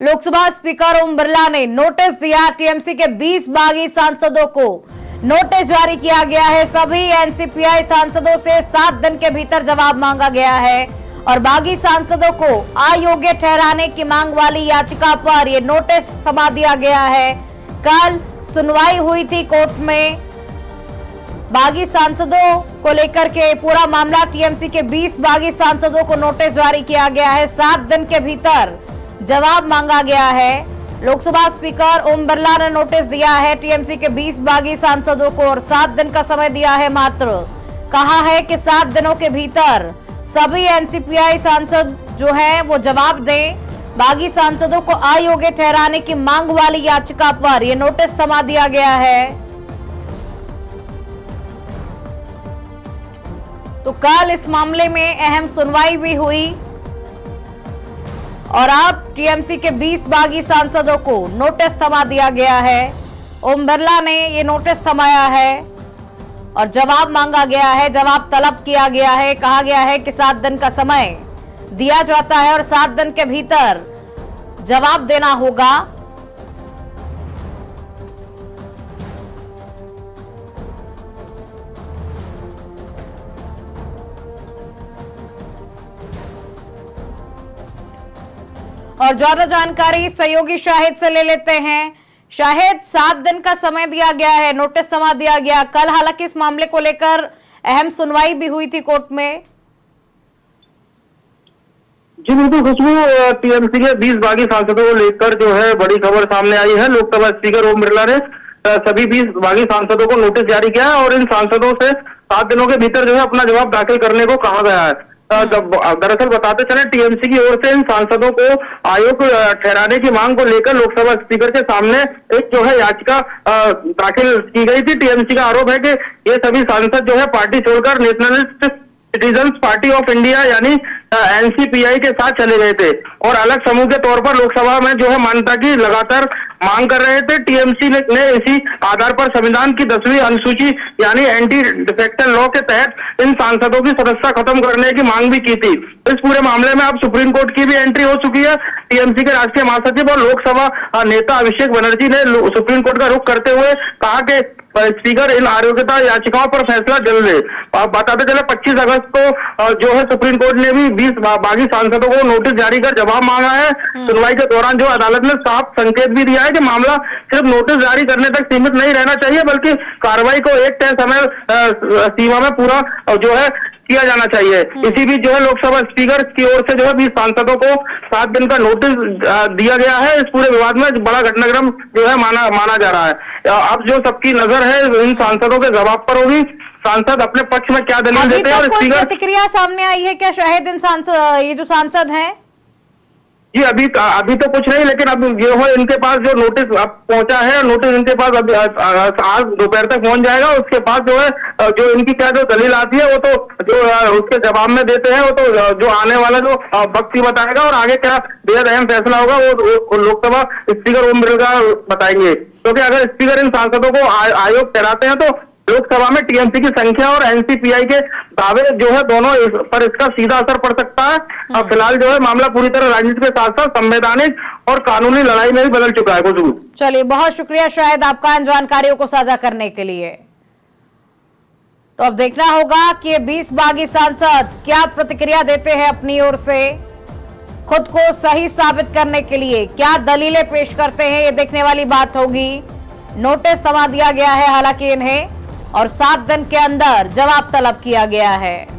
Lok Sabha speaker Om Birla ने notice दिया। TMC के 20 बागी सांसदों को नोटिस जारी किया गया है। सभी एनसीपीआई सांसदों से 7 दिन के भीतर जवाब मांगा गया है और बागी सांसदों को अयोग्य ठहराने की मांग वाली याचिका पर यह नोटिस थमा दिया गया है। कल सुनवाई हुई थी कोर्ट में बागी सांसदों को लेकर के पूरा मामला। टीएमसी के 20 बागी सांसदों को नोटिस जारी किया गया है। 7 दिन के भीतर जवाब मांगा गया है। लोकसभा स्पीकर ओम बिरला ने नोटिस दिया है टीएमसी के 20 बागी सांसदों को और 7 दिन का समय दिया है। मात्र कहा है कि 7 दिनों के भीतर सभी एनसीपीआई सांसद जो हैं वो जवाब दें। बागी सांसदों को अयोग्य ठहराने की मांग वाली याचिका पर यह नोटिस थमा दिया गया है। तो कल इस मामले में अहम सुनवाई भी हुई और अब टीएमसी के 20 बागी सांसदों को नोटिस थमा दिया गया है। ओम बिरला ने ये नोटिस थमाया है और जवाब मांगा गया है, जवाब तलब किया गया है। कहा गया है कि 7 दिन का समय दिया जाता है और 7 दिन के भीतर जवाब देना होगा। और ज्यादा जानकारी सहयोगी शाहिद से ले लेते हैं। शाहिद, 7 दिन का समय दिया गया है, नोटिस थमा दिया गया। कल हालांकि इस मामले को लेकर अहम सुनवाई भी हुई थी कोर्ट में। जी बिल्कुल खुशबू, टीएमसी के 20 बागी सांसदों को लेकर जो है बड़ी खबर सामने आई है। लोकसभा स्पीकर ओम बिरला ने सभी 20 बागी सांसदों को नोटिस जारी किया है और इन सांसदों से 7 दिनों के भीतर जो है अपना जवाब दाखिल करने को कहा गया है। दरअसल बताते चले, टीएमसी की ओर से इन सांसदों को आयोग ठहराने की मांग को लेकर लोकसभा स्पीकर के सामने एक जो है याचिका दाखिल की गई थी। टीएमसी का आरोप है कि ये सभी सांसद जो है पार्टी छोड़कर nationalist citizens party of India यानी एनसीपीआई के साथ चले गए थे और अलग समूह के तौर पर लोकसभा में जो है मान्यता की लगातार मांग कर रहे थे। टीएमसी ने इसी आधार पर संविधान की 10वीं अनुसूची यानी एंटी डिफेक्शन लॉ के तहत इन सांसदों की सदस्यता खत्म करने की मांग भी की थी। इस पूरे मामले में अब सुप्रीम कोर्ट की भी एंट्री हो चुकी है। टीएमसी के राष्ट्रीय महासचिव और लोकसभा नेता अभिषेक बनर्जी ने सुप्रीम कोर्ट का रुख करते हुए कहा कि स्पीकर इन अयोग्यता याचिकाओं पर फैसला जल्द ले। बताते चले 25 अगस्त को जो है सुप्रीम कोर्ट ने भी 20 बागी सांसदों को नोटिस जारी कर जवाब मांगा है। सुनवाई के दौरान जो अदालत ने साफ संकेत भी दिया है कि मामला सिर्फ नोटिस जारी करने तक सीमित नहीं रहना चाहिए, बल्कि कार्रवाई को एक तय समय सीमा में पूरा जो है किया जाना चाहिए। इसी बीच जो है लोकसभा स्पीकर की ओर से जो है 20 सांसदों को 7 दिन का नोटिस दिया गया है। इस पूरे विवाद में बड़ा घटनाक्रम जो है माना जा रहा है। अब जो सबकी नजर है इन सांसदों के जवाब पर होगी। सांसद अपने पक्ष में क्या दलील देते हैं और स्पीकर प्रतिक्रिया सामने आई है क्या शायद इन ये जो सांसद हैं? जी अभी तो कुछ नहीं, लेकिन अब ये हो इनके पास जो नोटिस अब पहुंचा है, नोटिस इनके पास अब आज दोपहर तक पहुंच जाएगा। उसके बाद जो है जो इनकी क्या जो दलील आती है वो तो जो उसके जवाब में देते हैं वो तो जो आने वाला जो वक्त ही बताएगा और आगे क्या बेहद अहम फैसला होगा वो लोकसभा स्पीकर ओम बिरला बताएंगे। क्योंकि अगर स्पीकर इन सांसदों को आयोग ठहराते हैं तो लोकसभा में टीएमसी की संख्या और एनसीपीआई के दावे जो है दोनों पर इसका सीधा असर पड़ सकता है। फिलहाल जो है मामला पूरी तरह राजनीति के साथ साथ संवैधानिक और कानूनी लड़ाई में भी बदल चुका है। खुशबू, चलिए बहुत शुक्रिया शायद आपका इन जानकारियों को साझा करने के लिए। तो अब देखना होगा कि ये 20 बागी सांसद क्या प्रतिक्रिया देते हैं अपनी ओर से, खुद को सही साबित करने के लिए क्या दलीलें पेश करते हैं, ये देखने वाली बात होगी। नोटिस थमा दिया गया है हालांकि इन्हें और 7 दिन के अंदर जवाब तलब किया गया है।